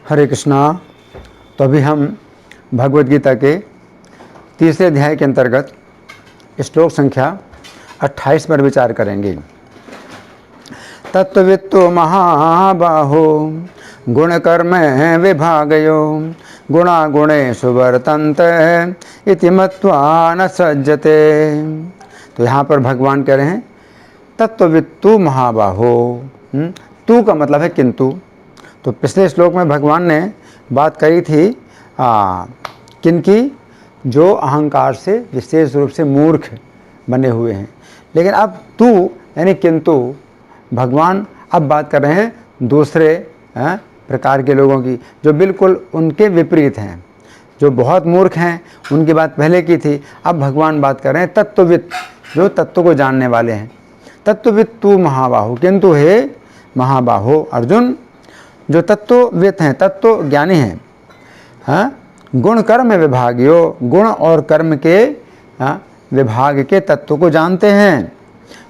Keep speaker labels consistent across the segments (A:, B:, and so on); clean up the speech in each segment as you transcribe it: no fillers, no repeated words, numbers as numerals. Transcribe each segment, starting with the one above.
A: हरे कृष्णा। तो अभी हम भगवद गीता के तीसरे अध्याय के अंतर्गत श्लोक संख्या 28 पर विचार करेंगे। तत्त्ववित्तो महाबाहो गुणकर्म विभागयो गुणागुणेषु वर्तन्ते इति मत्वा न सज्जते। तो यहाँ पर भगवान कह रहे हैं तत्त्ववित्तु महाबाहो। तू का मतलब है किंतु। तो पिछले श्लोक में भगवान ने बात कही थी किनकी, जो अहंकार से विशेष रूप से मूर्ख बने हुए हैं। लेकिन अब तू यानी किंतु भगवान अब बात कर रहे हैं दूसरे प्रकार के लोगों की, जो बिल्कुल उनके विपरीत हैं, जो बहुत मूर्ख हैं। उनकी बात पहले की थी। अब भगवान बात कर रहे हैं तत्ववित्त, जो तत्व को जानने वाले हैं। तत्ववित्त तू महाबाहु, किंतु हे महाबाहो अर्जुन, जो तत्ववित्त हैं, तत्व ज्ञानी हैं, गुण कर्म विभागियो, गुण और कर्म के विभाग के तत्व को जानते हैं।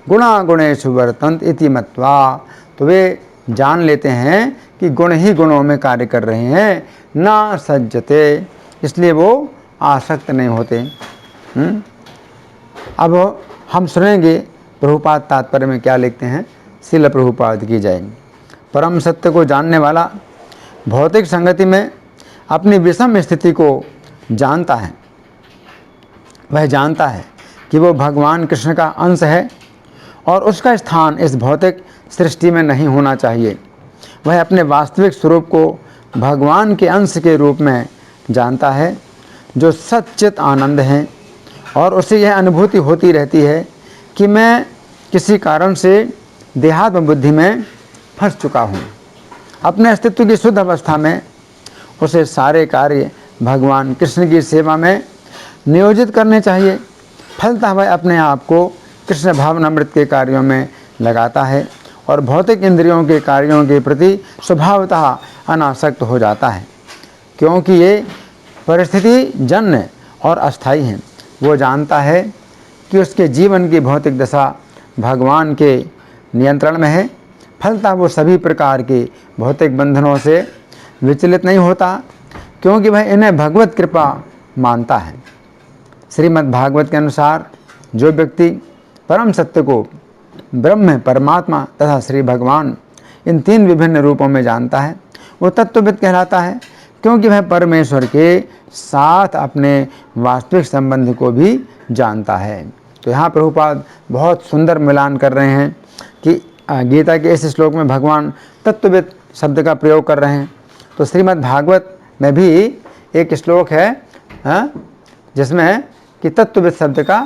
A: गुणा गुणेषु वर्तन्त इति मत्वा, तो वे जान लेते हैं कि गुण ही गुणों में कार्य कर रहे हैं। ना सज्जते, इसलिए वो आसक्त नहीं होते। अब हम सुनेंगे प्रभुपाद तात्पर्य में क्या लिखते हैं। श्रील प्रभुपाद की जय। परम सत्य को जानने वाला भौतिक संगति में अपनी विषम स्थिति को जानता है। वह जानता है कि वो भगवान कृष्ण का अंश है और उसका स्थान इस भौतिक सृष्टि में नहीं होना चाहिए। वह अपने वास्तविक स्वरूप को भगवान के अंश के रूप में जानता है, जो सच्चित आनंद है, और उसे यह अनुभूति होती रहती है कि मैं किसी कारण से देहात्म बुद्धि में फंस चुका हूँ। अपने अस्तित्व की शुद्ध अवस्था में उसे सारे कार्य भगवान कृष्ण की सेवा में नियोजित करने चाहिए। फलतः वह अपने आप को कृष्ण भावनामृत के कार्यों में लगाता है और भौतिक इंद्रियों के कार्यों के प्रति स्वभावतः अनासक्त हो जाता है, क्योंकि ये परिस्थिति जन्य और अस्थायी हैं। वो जानता है कि उसके जीवन की भौतिक दशा भगवान के नियंत्रण में है। फलतः वो सभी प्रकार के भौतिक बंधनों से विचलित नहीं होता, क्योंकि वह इन्हें भगवत कृपा मानता है। श्रीमद् भागवत के अनुसार जो व्यक्ति परम सत्य को ब्रह्म, परमात्मा तथा श्री भगवान इन तीन विभिन्न रूपों में जानता है, वो तत्वविद कहलाता है, क्योंकि वह परमेश्वर के साथ अपने वास्तविक संबंध को भी जानता है। तो यहाँ प्रभुपाद बहुत सुंदर मिलान कर रहे हैं कि गीता के इस श्लोक में भगवान तत्वविद शब्द का प्रयोग कर रहे हैं। तो श्रीमद् भागवत में भी एक श्लोक है जिसमें कि तत्वविद शब्द का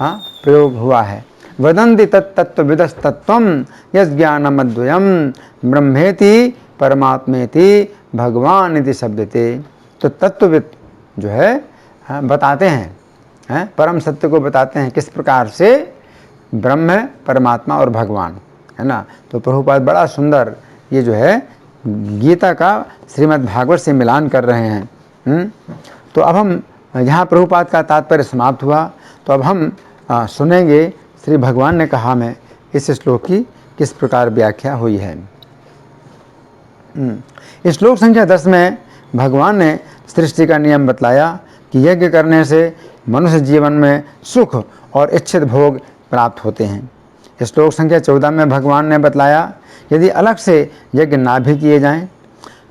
A: प्रयोग हुआ है। वदन्ति तत्तत्वविदस्तत्त्वं यज्ञानमद्वयं ब्रह्मेति परमात्मेति भगवान इति शब्दते। तो तत्वविद जो है बताते हैं, परम सत्य को बताते हैं किस प्रकार से ब्रह्म, परमात्मा और भगवान, है ना। तो प्रभुपाद बड़ा सुंदर ये जो है गीता का श्रीमद् भागवत से मिलान कर रहे हैं। तो अब हम यहाँ प्रभुपाद का तात्पर्य समाप्त हुआ। तो अब हम सुनेंगे श्री भगवान ने कहा में इस श्लोक की किस प्रकार व्याख्या हुई है। इस श्लोक संख्या 10 में भगवान ने सृष्टि का नियम बतलाया कि यज्ञ करने से मनुष्य जीवन में सुख और इच्छित भोग प्राप्त होते हैं। इस श्लोक संख्या 14 में भगवान ने बतलाया यदि अलग से यज्ञ ना भी किए जाएं,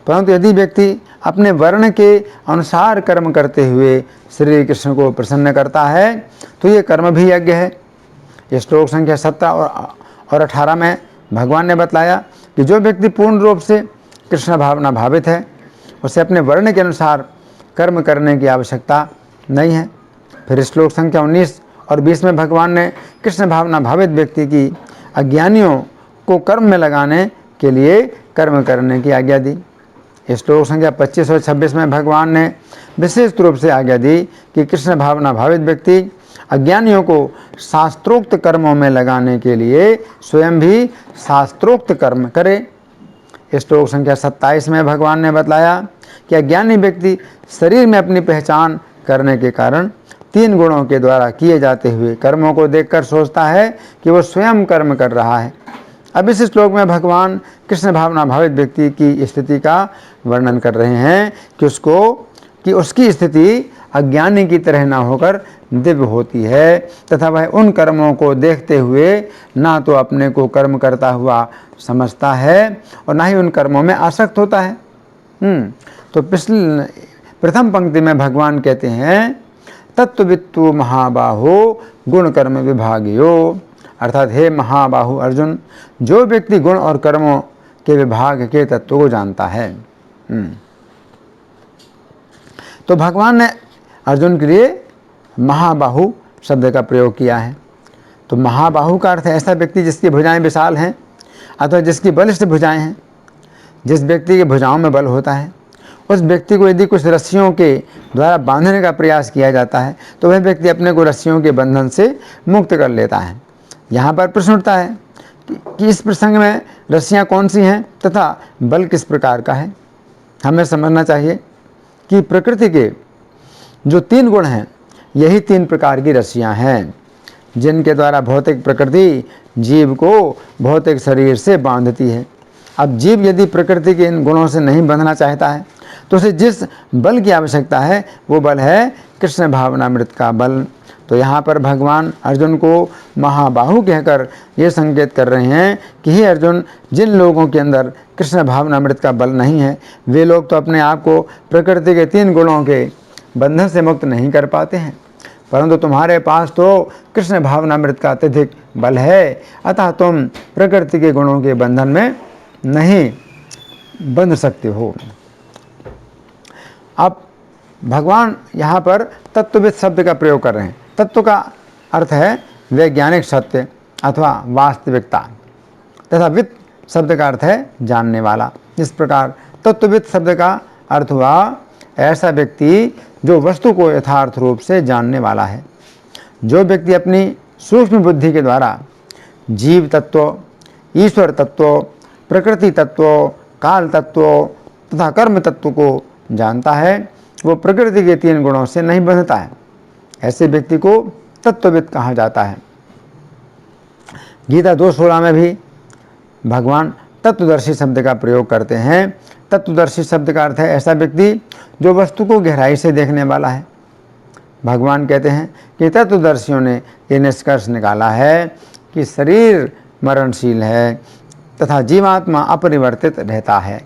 A: परंतु यदि व्यक्ति अपने वर्ण के अनुसार कर्म करते हुए श्री कृष्ण को प्रसन्न करता है तो ये कर्म भी यज्ञ है। इस श्लोक संख्या 17 और 18 में भगवान ने बतलाया कि जो व्यक्ति पूर्ण रूप से कृष्ण भावना भावित है, उसे अपने वर्ण के अनुसार कर्म करने की आवश्यकता नहीं है। फिर श्लोक संख्या 19 और 20 में भगवान ने कृष्ण भावना भावित व्यक्ति की अज्ञानियों को कर्म में लगाने के लिए कर्म करने की आज्ञा दी। इस श्लोक संख्या 25 और 26 में भगवान ने विशेष रूप से आज्ञा दी कि कृष्ण भावना भावित व्यक्ति अज्ञानियों को शास्त्रोक्त कर्मों में लगाने के लिए स्वयं भी शास्त्रोक्त कर्म करे। इस श्लोक संख्या 27 में भगवान ने बतलाया कि अज्ञानी व्यक्ति शरीर में अपनी पहचान करने के कारण 3 गुणों के द्वारा किए जाते हुए कर्मों को देखकर सोचता है कि वो स्वयं कर्म कर रहा है। अब इस श्लोक में भगवान कृष्ण भावना भावित व्यक्ति की स्थिति का वर्णन कर रहे हैं कि उसकी स्थिति अज्ञानी की तरह ना होकर दिव्य होती है तथा वह उन कर्मों को देखते हुए ना तो अपने को कर्म करता हुआ समझता है और ना ही उन कर्मों में आसक्त होता है। तो प्रथम पंक्ति में भगवान कहते हैं तत्ववित्तु महाबाहो गुण कर्म विभागियो, अर्थात हे महाबाहु अर्जुन, जो व्यक्ति गुण और कर्मों के विभाग के तत्व को जानता है। तो भगवान ने अर्जुन के लिए महाबाहु शब्द का प्रयोग किया है। तो महाबाहु का अर्थ है ऐसा व्यक्ति जिसकी भुजाएं विशाल हैं अथवा जिसकी बलिष्ठ भुजाएं हैं। जिस व्यक्ति की भुजाओं में बल होता है उस व्यक्ति को यदि कुछ रस्सियों के द्वारा बांधने का प्रयास किया जाता है तो वह व्यक्ति अपने को रस्सियों के बंधन से मुक्त कर लेता है। यहाँ पर प्रश्न उठता है कि इस प्रसंग में रस्सियाँ कौन सी हैं तथा बल किस प्रकार का है। हमें समझना चाहिए कि प्रकृति के जो 3 गुण हैं यही 3 प्रकार की रस्सियाँ हैं जिनके द्वारा भौतिक प्रकृति जीव को भौतिक शरीर से बांधती है। अब जीव यदि प्रकृति के इन गुणों से नहीं बंधना चाहता है तो उसे जिस बल की आवश्यकता है वो बल है कृष्ण भावनामृत का बल। तो यहाँ पर भगवान अर्जुन को महाबाहु कहकर ये संकेत कर रहे हैं कि हे अर्जुन, जिन लोगों के अंदर कृष्ण भावनामृत का बल नहीं है वे लोग तो अपने आप को प्रकृति के 3 गुणों के बंधन से मुक्त नहीं कर पाते हैं, परंतु तुम्हारे पास तो कृष्ण भावनामृत का अत्यधिक बल है, अतः तुम प्रकृति के गुणों के बंधन में नहीं बंध सकते हो। अब भगवान यहाँ पर तत्वविद शब्द का प्रयोग कर रहे हैं। तत्व का अर्थ है वैज्ञानिक सत्य अथवा वास्तविकता तथा वित्त शब्द का अर्थ है जानने वाला। इस प्रकार तत्वविद शब्द का अर्थ हुआ ऐसा व्यक्ति जो वस्तु को यथार्थ रूप से जानने वाला है। जो व्यक्ति अपनी सूक्ष्म बुद्धि के द्वारा जीव तत्व, ईश्वर तत्व, प्रकृति तत्व, काल तत्व तथा कर्म तत्व को जानता है वो प्रकृति के 3 गुणों से नहीं बंधता है। ऐसे व्यक्ति को तत्वविद कहा जाता है। गीता 2:16 में भी भगवान तत्वदर्शी शब्द का प्रयोग करते हैं। तत्वदर्शी शब्द का अर्थ है ऐसा व्यक्ति जो वस्तु को गहराई से देखने वाला है। भगवान कहते हैं कि तत्वदर्शियों ने ये निष्कर्ष निकाला है कि शरीर मरणशील है तथा जीवात्मा अपरिवर्तित रहता है।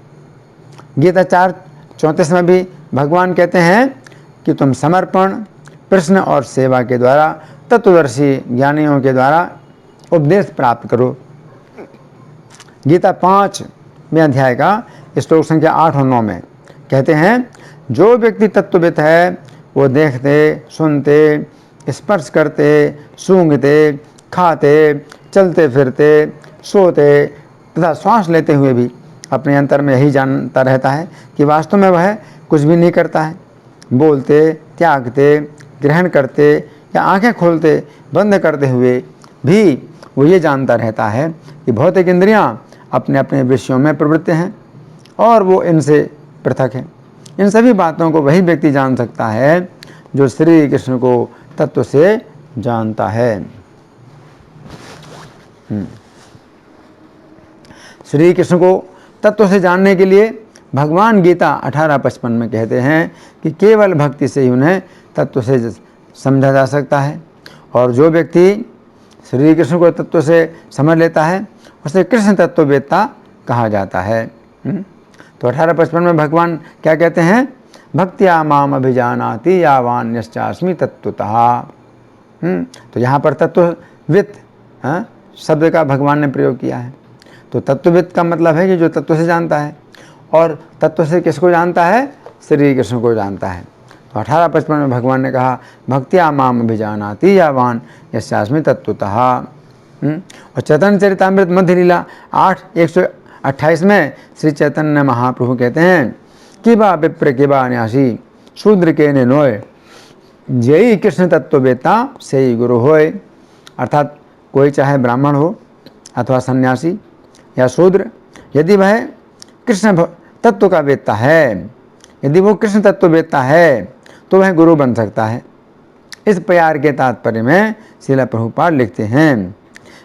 A: गीता 4:34 में भी भगवान कहते हैं कि तुम समर्पण, प्रश्न और सेवा के द्वारा तत्वदर्शी ज्ञानियों के द्वारा उपदेश प्राप्त करो। गीता 5वें अध्याय का श्लोक संख्या 8 और 9 में कहते हैं जो व्यक्ति तत्वविद है वो देखते, सुनते, स्पर्श करते, सूंघते, खाते, चलते फिरते, सोते तथा श्वास लेते हुए भी अपने अंतर में यही जानता रहता है कि वास्तव में वह कुछ भी नहीं करता है। बोलते, त्यागते, ग्रहण करते या आंखें खोलते बंद करते हुए भी वो ये जानता रहता है कि भौतिक इंद्रियां अपने अपने विषयों में प्रवृत्त हैं और वो इनसे पृथक हैं। इन सभी बातों को वही व्यक्ति जान सकता है जो श्री कृष्ण को तत्व से जानता है। श्री कृष्ण को तत्व से जानने के लिए भगवान गीता 18:55 में कहते हैं कि केवल भक्ति से ही उन्हें तत्व से समझा जा सकता है और जो व्यक्ति श्री कृष्ण को तत्व से समझ लेता है उसे कृष्ण तत्ववेत्ता कहा जाता है। तो 18:55 में भगवान क्या कहते हैं, भक्त्या माम अभिजानाति यावान्यश्चास्मि तत्वतः। तो यहाँ पर तत्वविद शब्द का भगवान ने प्रयोग किया है। तो तत्वविद का मतलब है कि जो तत्व से जानता है, और तत्व से किसको जानता है, श्री कृष्ण को जानता है। तो 18:55 में भगवान ने कहा भक्त्या माम अभिजानाति यावान यस्यास्मि तत्वतः। और चैतन्य चरितामृत मध्य लीला 8:128 में श्री चैतन्य महाप्रभु कहते हैं कि बा विप्र के बा न्यासी शूद्र के ने नोय जयी कृष्ण तत्ववेत्ता से ही गुरु होय। अर्थात कोई चाहे ब्राह्मण हो अथवा सन्यासी या शूद्र, यदि वह कृष्ण तत्व का वेत्ता है, यदि वो कृष्ण तत्व वेत्ता है तो वह गुरु बन सकता है। इस प्यार के तात्पर्य में श्रील प्रभुपाद लिखते हैं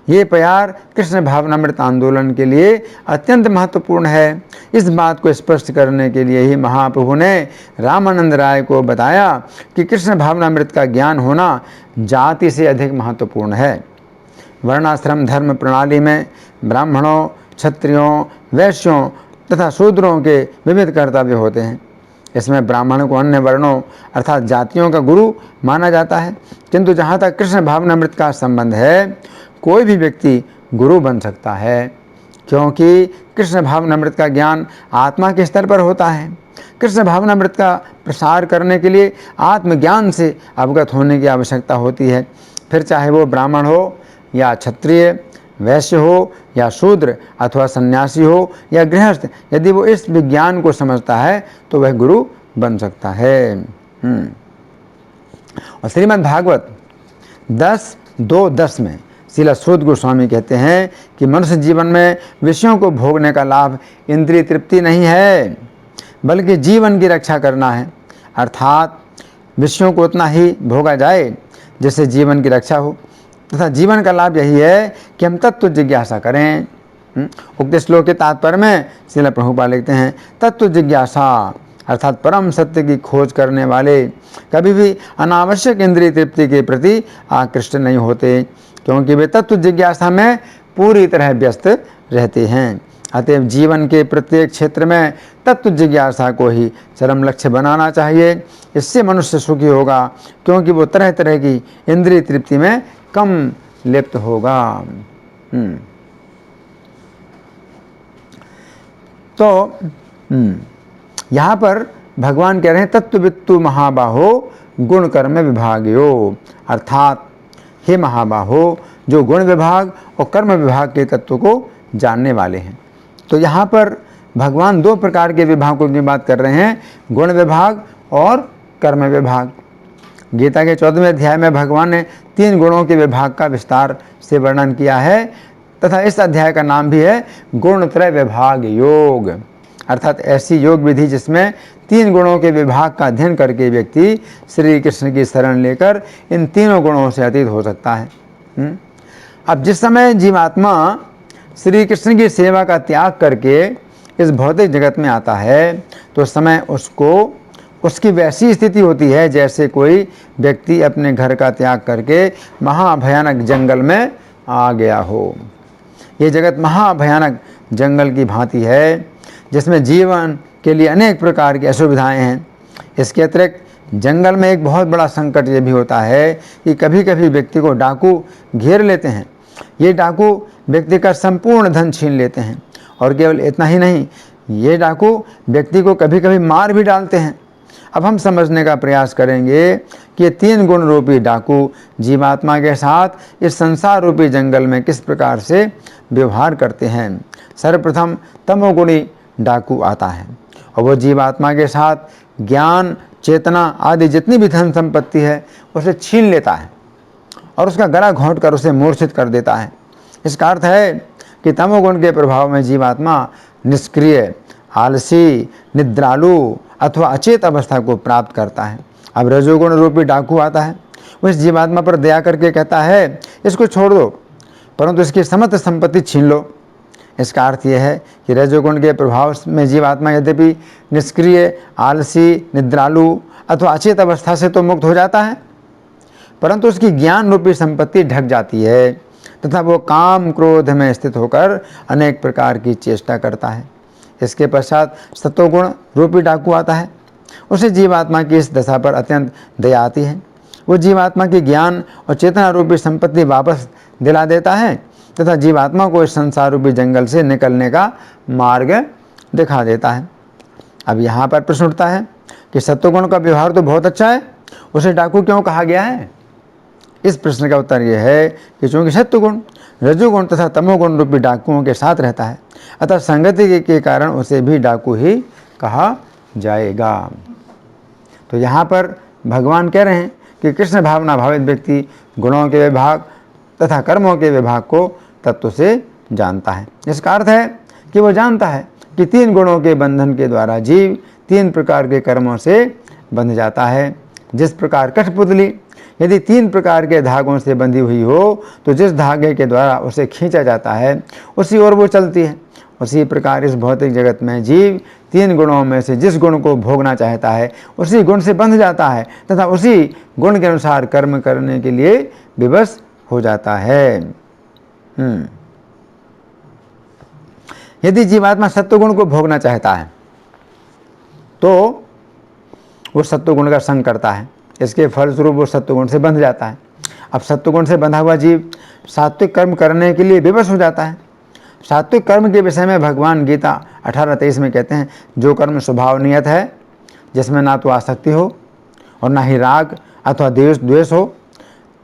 A: ये प्यार कृष्ण भावनामृत आंदोलन के लिए अत्यंत महत्वपूर्ण है। इस बात को स्पष्ट करने के लिए ही महाप्रभु ने रामानंद राय को बताया कि कृष्ण भावनामृत का ज्ञान होना जाति से अधिक महत्वपूर्ण है। वर्णाश्रम धर्म प्रणाली में ब्राह्मणों, क्षत्रियों, वैश्यों तथा शूद्रों के विविध कर्तव्य होते हैं। इसमें ब्राह्मण को अन्य वर्णों अर्थात जातियों का गुरु माना जाता है, किंतु जहाँ तक कृष्ण भावनामृत का संबंध है, कोई भी व्यक्ति गुरु बन सकता है, क्योंकि कृष्ण भावनामृत का ज्ञान आत्मा के स्तर पर होता है। कृष्ण भावनामृत का प्रसार करने के लिए आत्मज्ञान से अवगत होने की आवश्यकता होती है। फिर चाहे वो ब्राह्मण हो या क्षत्रिय, वैश्य हो या शूद्र अथवा सन्यासी हो या गृहस्थ, यदि वो इस विज्ञान को समझता है तो वह गुरु बन सकता है। और श्रीमद् भागवत 10:2-10 में श्रील सूत गोस्वामी कहते हैं कि मनुष्य जीवन में विषयों को भोगने का लाभ इंद्रिय तृप्ति नहीं है, बल्कि जीवन की रक्षा करना है। अर्थात विषयों को उतना ही भोगा जाए जिससे जीवन की रक्षा हो, तथा जीवन का लाभ यही है कि हम तत्व जिज्ञासा करें। उक्त श्लोक के तात्पर्य में श्रील प्रभुपाद लिखते हैं, तत्व जिज्ञासा अर्थात परम सत्य की खोज करने वाले कभी भी अनावश्यक इंद्रिय तृप्ति के प्रति आकृष्ट नहीं होते, क्योंकि वे तत्व जिज्ञासा में पूरी तरह व्यस्त रहते हैं। अतएव जीवन के प्रत्येक क्षेत्र में तत्व जिज्ञासा को ही चरम लक्ष्य बनाना चाहिए। इससे मनुष्य सुखी होगा, क्योंकि वो तरह तरह की इंद्रिय तृप्ति में कम लिप्त होगा। तो यहाँ पर भगवान कह रहे हैं, तत्ववित्तु महाबाहो गुण कर्म विभागयो, अर्थात हे महाबाहो, जो गुण विभाग और कर्म विभाग के तत्व को जानने वाले हैं। तो यहाँ पर भगवान दो प्रकार के विभागों की बात कर रहे हैं, गुण विभाग और कर्म विभाग। गीता के 14वें अध्याय में भगवान ने 3 गुणों के विभाग का विस्तार से वर्णन किया है, तथा इस अध्याय का नाम भी है गुणत्रय विभाग योग, अर्थात ऐसी योग विधि जिसमें 3 गुणों के विभाग का अध्ययन करके व्यक्ति श्री कृष्ण की शरण लेकर इन तीनों गुणों से अतीत हो सकता है। अब जिस समय जीवात्मा श्री कृष्ण की सेवा का त्याग करके इस भौतिक जगत में आता है, तो उस समय उसकी वैसी स्थिति होती है जैसे कोई व्यक्ति अपने घर का त्याग करके महाभयानक जंगल में आ गया हो। ये जगत महाभयानक जंगल की भांति है, जिसमें जीवन के लिए अनेक प्रकार की असुविधाएं हैं। इसके अतिरिक्त जंगल में एक बहुत बड़ा संकट ये भी होता है कि कभी कभी व्यक्ति को डाकू घेर लेते हैं। ये डाकू व्यक्ति का संपूर्ण धन छीन लेते हैं, और केवल इतना ही नहीं, ये डाकू व्यक्ति को कभी कभी मार भी डालते हैं। अब हम समझने का प्रयास करेंगे कि ये 3 गुण रूपी डाकू जीवात्मा के साथ इस संसार रूपी जंगल में किस प्रकार से व्यवहार करते हैं। सर्वप्रथम तमोगुणी डाकू आता है, और वो जीवात्मा के साथ ज्ञान, चेतना आदि जितनी भी धन संपत्ति है उसे छीन लेता है और उसका गला घोंट कर उसे मूर्छित कर देता है। इसका अर्थ है कि तमोगुण के प्रभाव में जीवात्मा निष्क्रिय, आलसी, निद्रालु अथवा अचेत अवस्था को प्राप्त करता है। अब रजोगुण रूपी डाकू आता है, वो इस जीवात्मा पर दया करके कहता है, इसको छोड़ दो, परंतु इसकी समस्त संपत्ति छीन लो। इसका अर्थ यह है कि रजोगुण के प्रभाव में जीवात्मा यद्यपि निष्क्रिय, आलसी, निद्रालु अथवा अचेत अवस्था से तो मुक्त हो जाता है, परंतु उसकी ज्ञान रूपी संपत्ति ढक जाती है, तथा वो काम क्रोध में स्थित होकर अनेक प्रकार की चेष्टा करता है। इसके पश्चात सत्वगुण रूपी डाकू आता है। उसे जीवात्मा की इस दशा पर अत्यंत दया आती है। वो जीवात्मा की ज्ञान और चेतना रूपी संपत्ति वापस दिला देता है, तथा जीवात्मा को इस संसार रूपी जंगल से निकलने का मार्ग दिखा देता है। अब यहाँ पर प्रश्न उठता है कि सत्वगुण का व्यवहार तो बहुत अच्छा है, उसे डाकू क्यों कहा गया है? इस प्रश्न का उत्तर यह है कि चूँकि सत्वगुण, रजोगुण तथा तमोगुण रूपी डाकुओं के साथ रहता है, अतः संगति के कारण उसे भी डाकू ही कहा जाएगा। तो यहाँ पर भगवान कह रहे हैं कि कृष्ण भावना भावित व्यक्ति गुणों के विभाग तथा कर्मों के विभाग को तत्व से जानता है। इसका अर्थ है कि वो जानता है कि 3 गुणों के बंधन के द्वारा जीव 3 प्रकार के कर्मों से बंध जाता है। जिस प्रकार कठपुतली यदि 3 प्रकार के धागों से बंधी हुई हो तो जिस धागे के द्वारा उसे खींचा जाता है उसी ओर वो चलती है। उसी प्रकार इस भौतिक जगत में जीव 3 गुणों में से जिस गुण को भोगना चाहता है उसी गुण से बंध जाता है तथा उसी गुण के अनुसार कर्म करने के लिए विवश हो जाता है। यदि जीवात्मा सत्वगुण को भोगना चाहता है तो वो सत्वगुण का संग करता है। इसके फलस्वरूप वो सत्वगुण से बंध जाता है। अब सत्वगुण से बंधा हुआ जीव सात्विक कर्म करने के लिए विवश हो जाता है। सात्विक कर्म के विषय में भगवान गीता 18:23 में कहते हैं, जो कर्म स्वभाव नियत है, जिसमें ना तो आसक्ति हो और ना ही राग अथवा द्वेष हो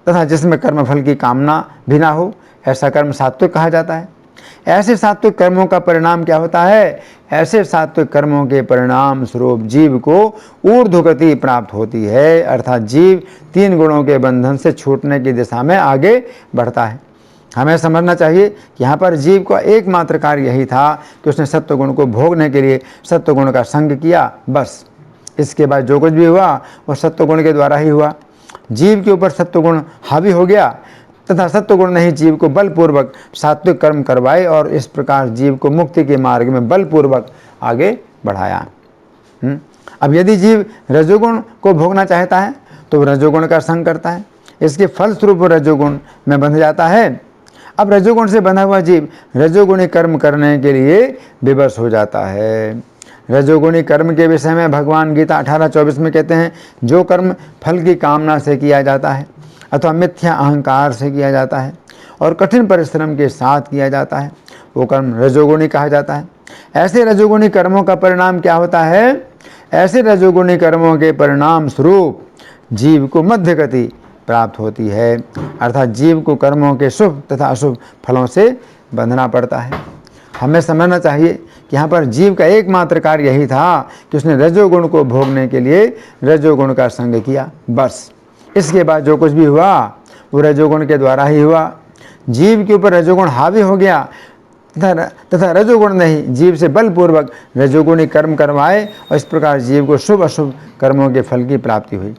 A: तथा जिसमें कर्मफल की कामना भी ना हो, ऐसा कर्म सात्विक कहा जाता है। ऐसे सात्विक कर्मों का परिणाम क्या होता है? ऐसे सात्विक कर्मों के परिणाम स्वरूप जीव को ऊर्ध्वगति प्राप्त होती है, अर्थात जीव 3 गुणों के बंधन से छूटने की दिशा में आगे बढ़ता है। हमें समझना चाहिए कि यहाँ पर जीव का एकमात्र कार्य यही था कि उसने सत्वगुण को भोगने के लिए सत्वगुण का संग किया, बस। इसके बाद जो कुछ भी हुआ वो सत्वगुण के द्वारा ही हुआ। जीव के ऊपर सत्वगुण हावी हो गया तथा सत्वगुण ने ही जीव को बलपूर्वक सात्विक कर्म करवाए और इस प्रकार जीव को मुक्ति के मार्ग में बलपूर्वक आगे बढ़ाया। अब यदि जीव रजोगुण को भोगना चाहता है तो रजोगुण का संग करता है। इसके फलस्वरूप रजोगुण में बंध जाता है। अब रजोगुण से बंधा हुआ जीव रजोगुणी कर्म करने के लिए विवश हो जाता है। रजोगुणी कर्म के विषय में भगवान गीता 18:24 में कहते हैं, जो कर्म फल की कामना से किया जाता है अथवा मिथ्या अहंकार से किया जाता है और कठिन परिश्रम के साथ किया जाता है, वो कर्म रजोगुणी कहा जाता है। ऐसे रजोगुणी कर्मों का परिणाम क्या होता है? ऐसे रजोगुणी कर्मों के परिणाम स्वरूप जीव को मध्य गति प्राप्त होती है, अर्थात जीव को कर्मों के शुभ तथा अशुभ फलों से बंधना पड़ता है। हमें समझना चाहिए कि यहाँ पर जीव का एकमात्र कार्य यही था कि उसने रजोगुण को भोगने के लिए रजोगुण का संग किया, बस। इसके बाद जो कुछ भी हुआ वो रजोगुण के द्वारा ही हुआ। जीव के ऊपर रजोगुण हावी हो गया तथा रजोगुण ने ही जीव से बलपूर्वक रजोगुणी कर्म करवाए और इस प्रकार जीव को शुभ अशुभ कर्मों के फल की प्राप्ति हुई।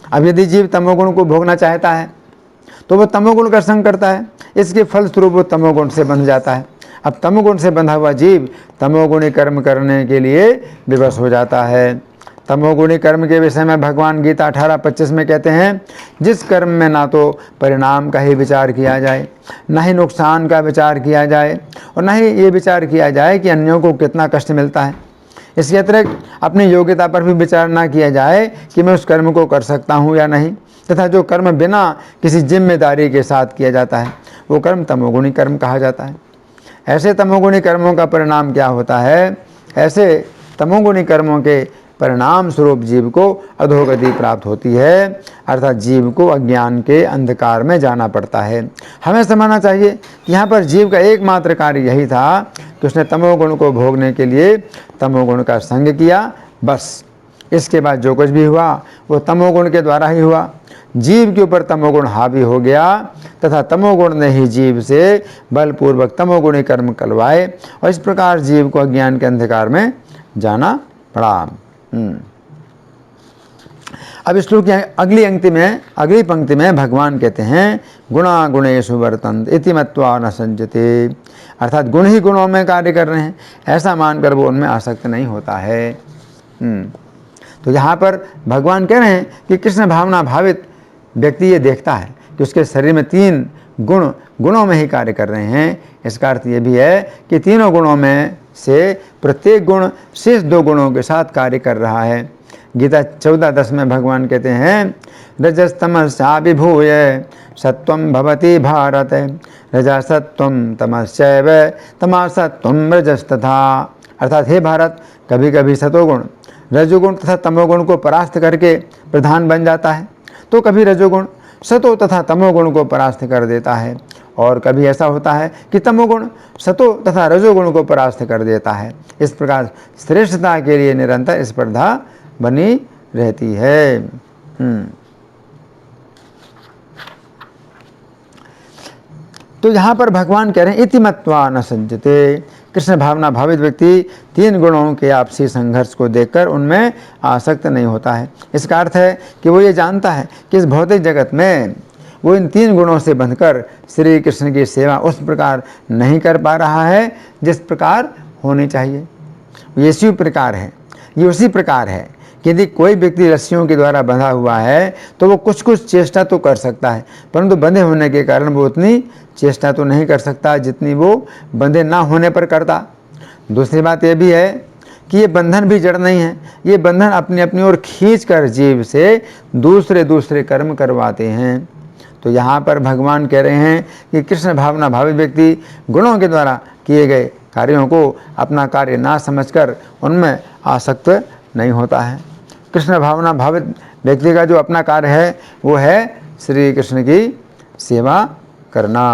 A: अब यदि जीव तमोगुण को भोगना चाहता है तो वह तमोगुण का संग करता है। इसके फलस्वरूप वो तमोगुण से बंध जाता है। अब तमोगुण से बंधा हुआ जीव तमोगुणी कर्म करने के लिए विवश हो जाता है। तमोगुणी कर्म के विषय में भगवान गीता 18:25 में कहते हैं, जिस कर्म में ना तो परिणाम का ही विचार किया जाए, ना ही नुकसान का विचार किया जाए और ना ही ये विचार किया जाए कि अन्यों को कितना कष्ट मिलता है। इसके अतिरिक्त अपनी योग्यता पर भी विचार ना किया जाए कि मैं उस कर्म को कर सकता हूँ या नहीं, तथा जो कर्म बिना किसी जिम्मेदारी के साथ किया जाता है वो कर्म तमोगुणी कर्म कहा जाता है। ऐसे तमोगुणी कर्मों का परिणाम क्या होता है? ऐसे तमोगुणी कर्मों के परिणाम स्वरूप जीव को अधोगति प्राप्त होती है, अर्थात जीव को अज्ञान के अंधकार में जाना पड़ता है। हमें समझना चाहिए कि यहाँ पर जीव का एकमात्र कार्य यही था कि उसने तमोगुण को भोगने के लिए तमोगुण का संग किया, बस। इसके बाद जो कुछ भी हुआ वो तमोगुण के द्वारा ही हुआ। जीव के ऊपर तमोगुण हावी हो गया तथा तमोगुण ने ही जीव से बलपूर्वक तमोगुणी कर्म करवाए और इस प्रकार जीव को अज्ञान के अंधकार में जाना पड़ा। अब श्लोक की अगली पंक्ति में भगवान कहते हैं, गुणा गुणेषु वर्तन्ते इति मत्वा न सज्जते, अर्थात गुण ही गुणों में कार्य कर रहे हैं ऐसा मानकर वो उनमें आसक्त नहीं होता है। तो यहाँ पर भगवान कह रहे हैं कि कृष्ण भावना भावित व्यक्ति ये देखता है कि उसके शरीर में 3 गुणों में ही कार्य कर रहे हैं। इसका अर्थ ये भी है कि तीनों गुणों में से प्रत्येक गुण शेष 2 गुणों के साथ कार्य कर रहा है। गीता 14:10 में भगवान कहते हैं, रजस्तमसा विभूय सत्वं भवति भारत, रजसत्वं तमश्चैव तमसत्वं रजस्तथा, अर्थात हे भारत, कभी कभी सतोगुण रजोगुण तथा तमोगुण को परास्त करके प्रधान बन जाता है, तो कभी रजोगुण सतो तथा तमोगुण को परास्त कर देता है, और कभी ऐसा होता है कि तमोगुण सतो तथा रजोगुण को परास्त कर देता है। इस प्रकार श्रेष्ठता के लिए निरंतर स्पर्धा बनी रहती है। तो यहाँ पर भगवान कह रहे हैं, इति मत्वा न सज्जते, कृष्ण भावना भावित व्यक्ति तीन गुणों के आपसी संघर्ष को देखकर उनमें आसक्त नहीं होता है। इसका अर्थ है कि वो ये जानता है कि इस भौतिक जगत में वो इन तीन गुणों से बंधकर श्री कृष्ण की सेवा उस प्रकार नहीं कर पा रहा है जिस प्रकार होनी चाहिए। ये इसी प्रकार है, ये उसी प्रकार है कि यदि कोई व्यक्ति रस्सियों के द्वारा बंधा हुआ है तो वो कुछ कुछ चेष्टा तो कर सकता है, परंतु बंधे होने के कारण वो उतनी चेष्टा तो नहीं कर सकता जितनी वो बंधे ना होने पर करता। दूसरी बात यह भी है कि ये बंधन भी जड़ नहीं है, ये बंधन अपनी अपनी ओर खींच कर जीव से दूसरे दूसरे कर्म करवाते हैं। तो यहाँ पर भगवान कह रहे हैं कि कृष्ण भावना भावित व्यक्ति गुणों के द्वारा किए गए कार्यों को अपना कार्य ना समझकर उनमें आसक्त नहीं होता है। कृष्ण भावना भावित व्यक्ति का जो अपना कार्य है वो है श्री कृष्ण की सेवा करना।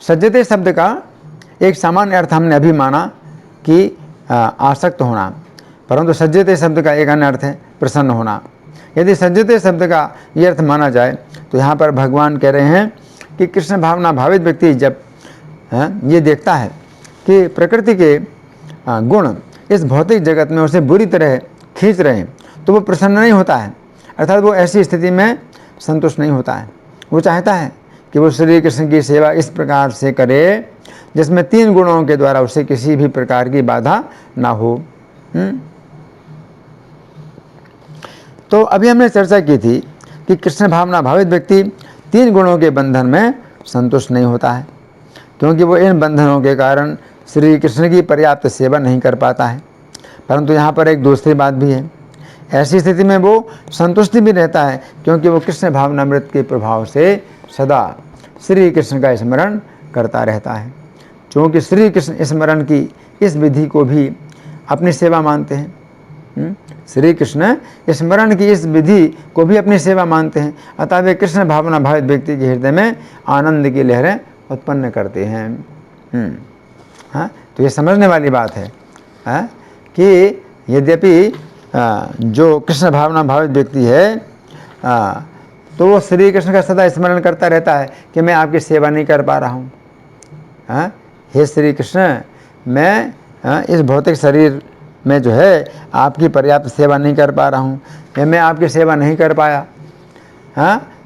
A: सज्जते शब्द का एक सामान्य अर्थ हमने अभी माना कि आसक्त होना, परंतु सज्जते शब्द का एक अन्य अर्थ है प्रसन्न होना। यदि सज्जते शब्द का ये अर्थ माना जाए तो यहाँ पर भगवान कह रहे हैं कि कृष्ण भावना भावित व्यक्ति जब ये देखता है कि प्रकृति के गुण इस भौतिक जगत में उसे बुरी तरह खींच रहे हैं तो वो प्रसन्न नहीं होता है, अर्थात वो ऐसी स्थिति में संतुष्ट नहीं होता है। वो चाहता है कि वो श्री कृष्ण की सेवा इस प्रकार से करे जिसमें तीन गुणों के द्वारा उसे किसी भी प्रकार की बाधा ना हो। तो अभी हमने चर्चा की थी कि कृष्ण भावना भावित व्यक्ति तीन गुणों के बंधन में संतुष्ट नहीं होता है, क्योंकि वो इन बंधनों के कारण श्री कृष्ण की पर्याप्त सेवा नहीं कर पाता है। परंतु यहाँ पर एक दूसरी बात भी है, ऐसी स्थिति में वो संतुष्टि भी रहता है क्योंकि वो कृष्ण भावनामृत के प्रभाव से सदा श्री कृष्ण का स्मरण करता रहता है। क्योंकि श्री कृष्ण स्मरण की इस विधि को भी अपनी सेवा मानते हैं, श्री कृष्ण स्मरण की इस विधि को भी अपनी सेवा मानते हैं, अतः वे कृष्ण भावना भावित व्यक्ति के हृदय में आनंद की लहरें उत्पन्न करते हैं। हाँ, तो ये समझने वाली बात है कि यद्यपि जो कृष्ण भावना भावित व्यक्ति है तो वो श्री कृष्ण का सदा स्मरण करता रहता है कि मैं आपकी सेवा नहीं कर पा रहा हूँ। हे श्री कृष्ण, मैं इस भौतिक शरीर में जो है आपकी पर्याप्त सेवा नहीं कर पा रहा हूँ, मैं आपकी सेवा नहीं कर पाया।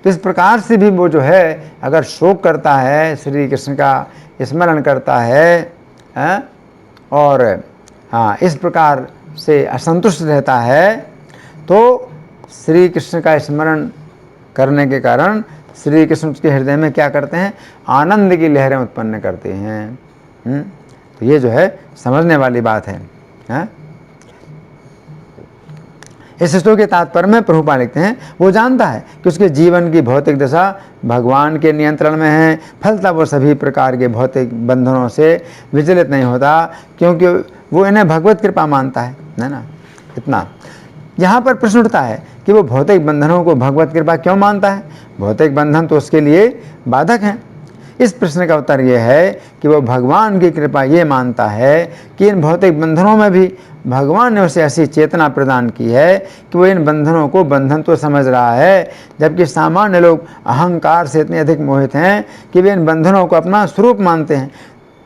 A: तो इस प्रकार से भी वो जो है अगर शोक करता है, श्री कृष्ण का स्मरण करता है और इस प्रकार से असंतुष्ट रहता है तो श्री कृष्ण का स्मरण करने के कारण श्री कृष्ण उसके हृदय में क्या करते हैं, आनंद की लहरें उत्पन्न करते हैं। तो ये जो है समझने वाली बात है। इस श्लोक के तात्पर्य में प्रभुपाद लिखते हैं वो जानता है कि उसके जीवन की भौतिक दशा भगवान के नियंत्रण में है, फलतः वो सभी प्रकार के भौतिक बंधनों से विचलित नहीं होता क्योंकि वो इन्हें भगवत कृपा मानता है ना। इतना यहाँ पर प्रश्न उठता है कि वो भौतिक बंधनों को भगवत कृपा क्यों मानता है, भौतिक बंधन तो उसके लिए बाधक हैं। इस प्रश्न का उत्तर यह है कि वो भगवान की कृपा ये मानता है कि इन भौतिक बंधनों में भी भगवान ने उसे ऐसी चेतना प्रदान की है कि वो इन बंधनों को बंधन तो समझ रहा है, जबकि सामान्य लोग अहंकार से इतने अधिक मोहित हैं कि वे इन बंधनों को अपना स्वरूप मानते हैं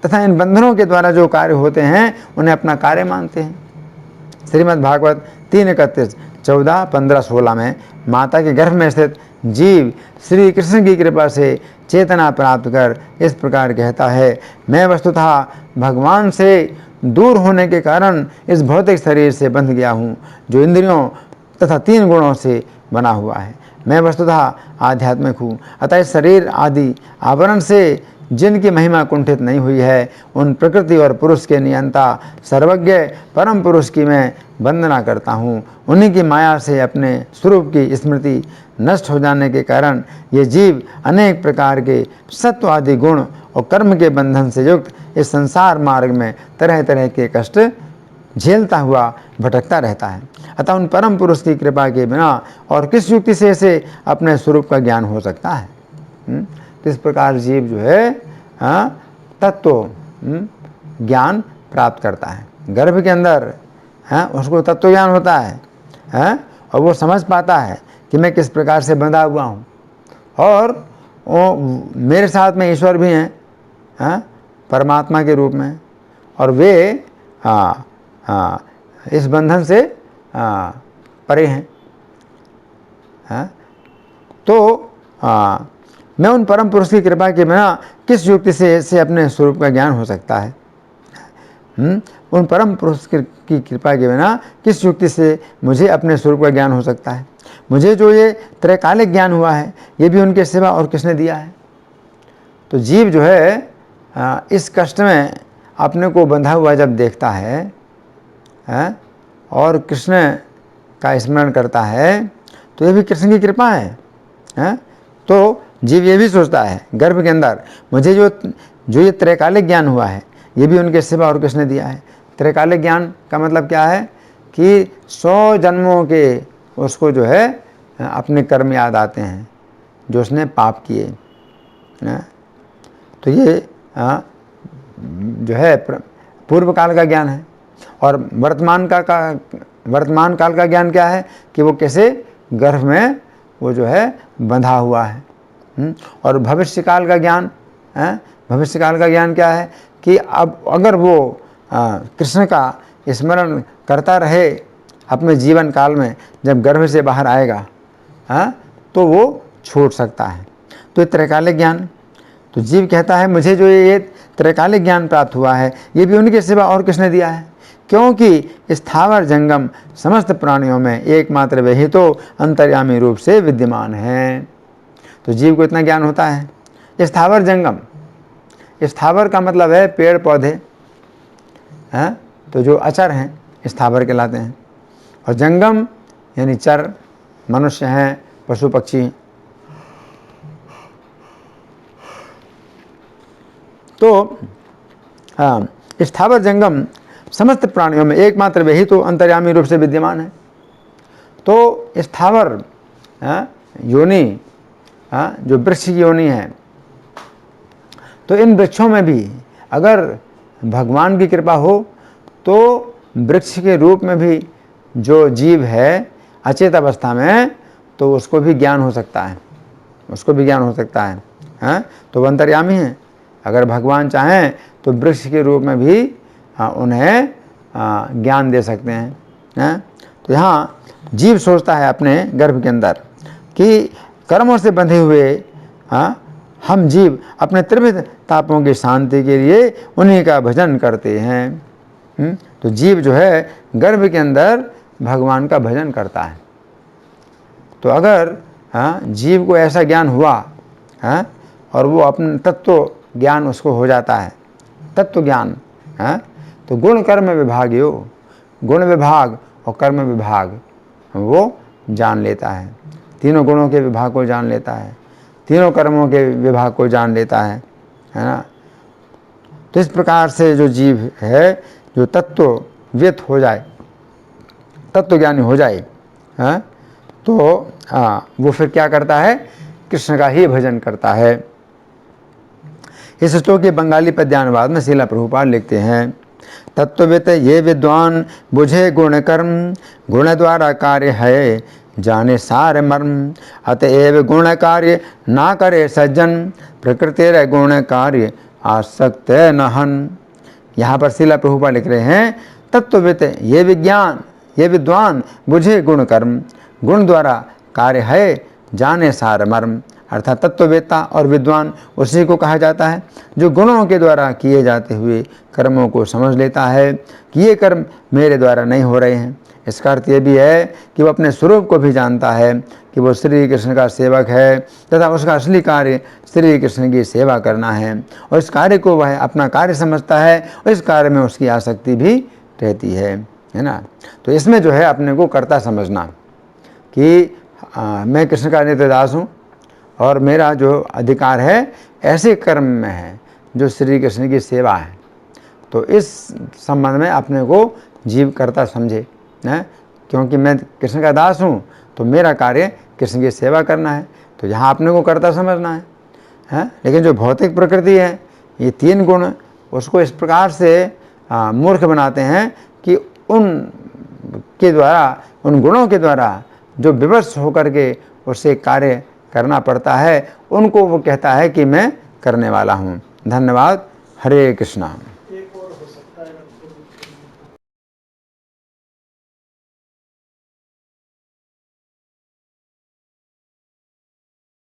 A: तथा इन बंधनों के द्वारा जो कार्य होते हैं उन्हें अपना कार्य मानते हैं। श्रीमद् भागवत 3:31, 14, 15, 16 में माता के गर्भ में स्थित जीव श्री कृष्ण की कृपा से चेतना प्राप्त कर इस प्रकार कहता है, मैं वस्तुतः भगवान से दूर होने के कारण इस भौतिक शरीर से बंध गया हूँ जो इंद्रियों तथा तीन गुणों से बना हुआ है। मैं वस्तुतः आध्यात्मिक हूँ, अतः इस शरीर आदि आवरण से जिनकी महिमा कुंठित नहीं हुई है उन प्रकृति और पुरुष के नियंता सर्वज्ञ परम पुरुष की मैं वंदना करता हूँ। उन्हीं की माया से अपने स्वरूप की स्मृति नष्ट हो जाने के कारण ये जीव अनेक प्रकार के सत्व आदि गुण और कर्म के बंधन से युक्त इस संसार मार्ग में तरह तरह के कष्ट झेलता हुआ भटकता रहता है। अतः उन परम पुरुष की कृपा के बिना और किस युक्ति से इसे अपने स्वरूप का ज्ञान हो सकता है। तो इस प्रकार जीव जो है तत्व ज्ञान प्राप्त करता है, गर्भ के अंदर उसको तत्व ज्ञान होता है और वो समझ पाता है कि मैं किस प्रकार से बंधा हुआ हूँ और मेरे साथ में ईश्वर भी हैं, परमात्मा के रूप में, और वे इस बंधन से परे हैं। तो मैं उन परम पुरुष की कृपा के बिना किस युक्ति से अपने स्वरूप का ज्ञान हो सकता है? उन परम पुरुष की कृपा के बिना किस युक्ति से मुझे अपने स्वरूप का ज्ञान हो सकता है? मुझे जो ये त्रैकालिक ज्ञान हुआ है, ये भी उनके सिवा और किसने दिया है? तो जीव जो है इस कष्ट में अपने को बंधा हुआ जब देखता है और कृष्ण का स्मरण करता है, तो ये भी कृष्ण की कृपा है। तो जीव ये भी सोचता है गर्भ के अंदर, मुझे जो ये त्रैकालिक ज्ञान हुआ है, ये भी उनके सिवा और किसने दिया है? त्रैकालिक ज्ञान का मतलब क्या है कि 100 जन्मों के उसको जो है अपने कर्म याद आते हैं जो उसने पाप किए। तो ये जो है पूर्व काल का ज्ञान है। और वर्तमान काल का ज्ञान क्या है कि वो कैसे गर्भ में वो जो है बंधा हुआ है। और भविष्य काल का ज्ञान क्या है कि अब अगर वो कृष्ण का स्मरण करता रहे अपने जीवन काल में, जब गर्भ से बाहर आएगा तो वो छूट सकता है। तो ये त्रैकालिक ज्ञान, तो जीव कहता है मुझे जो ये त्रैकालिक ज्ञान प्राप्त हुआ है, ये भी उनके सिवा और किसने दिया है? क्योंकि स्थावर जंगम समस्त प्राणियों में एकमात्र वे ही तो अंतर्यामी रूप से विद्यमान है। तो जीव को इतना ज्ञान होता है। स्थावर जंगम, स्थावर का मतलब है पेड़ पौधे, तो जो अचर हैं स्थावर कहलाते हैं, और जंगम यानी चर, मनुष्य हैं, पशु पक्षी। तो स्थावर जंगम समस्त प्राणियों में एकमात्र वे ही तो अंतर्यामी रूप से विद्यमान है। तो स्थावर योनि, जो वृक्ष की योनि है, तो इन वृक्षों में भी अगर भगवान की कृपा हो तो वृक्ष के रूप में भी जो जीव है अचेत अवस्था में, तो उसको भी ज्ञान हो सकता है, तो वो अंतर्यामी है। अगर भगवान चाहें तो वृक्ष के रूप में भी उन्हें ज्ञान दे सकते हैं। तो यहाँ जीव सोचता है अपने गर्भ के अंदर कि कर्मों से बंधे हुए हम जीव अपने त्रिविध तापों की शांति के लिए उन्हीं का भजन करते हैं। तो जीव जो है गर्भ के अंदर भगवान का भजन करता है। तो अगर जीव को ऐसा ज्ञान हुआ और वो अपने तत्व ज्ञान उसको हो जाता है, तत्व ज्ञान, तो गुण कर्म विभाग गुण विभाग और कर्म विभाग वो जान लेता है। तीनों गुणों के विभाग को जान लेता है, तीनों कर्मों के विभाग को जान लेता है ना। तो इस प्रकार से जो जीव है, जो तत्वविद हो जाए, तत्व ज्ञानी हो जाए, तो वो फिर क्या करता है? कृष्ण का ही भजन करता है। इस श्लोक के बंगाली पद्यानुवाद में श्रील प्रभुपाद लिखते हैं, तत्वविद ये विद्वान बुझे गुण कर्म, गुण द्वारा कार्य है जाने सार मर्म, अतएव गुण कार्य ना करे सज्जन, प्रकृति गुण कार्य आसक्त नहन। यहाँ पर श्रील प्रभुपाद लिख रहे हैं, तत्वविद ये विद्वान बुझे गुण कर्म, गुण द्वारा कार्य है जाने सार मर्म। अर्थात तत्ववेत्ता और विद्वान उसी को कहा जाता है जो गुणों के द्वारा किए जाते हुए कर्मों को समझ लेता है कि ये कर्म मेरे द्वारा नहीं हो रहे हैं। इसका अर्थ ये भी है कि वो अपने स्वरूप को भी जानता है कि वो श्री कृष्ण का सेवक है तथा उसका असली कार्य श्री कृष्ण की सेवा करना है, और इस कार्य को वह अपना कार्य समझता है और इस कार्य में उसकी आसक्ति भी रहती है ना। तो इसमें जो है अपने को कर्ता समझना कि मैं कृष्ण का नित्य दास हूँ और मेरा जो अधिकार है ऐसे कर्म में है जो श्री कृष्ण की सेवा है। तो इस संबंध में अपने को जीव कर्ता समझे, क्योंकि मैं कृष्ण का दास हूँ तो मेरा कार्य कृष्ण की सेवा करना है। तो यहाँ अपने को कर्ता समझना है। लेकिन जो भौतिक प्रकृति है, ये तीन गुण उसको इस प्रकार से मूर्ख बनाते हैं कि उन गुणों के द्वारा जो विवश होकर के उससे कार्य करना पड़ता है, उनको वो कहता है कि मैं करने वाला हूँ। धन्यवाद। हरे कृष्णा।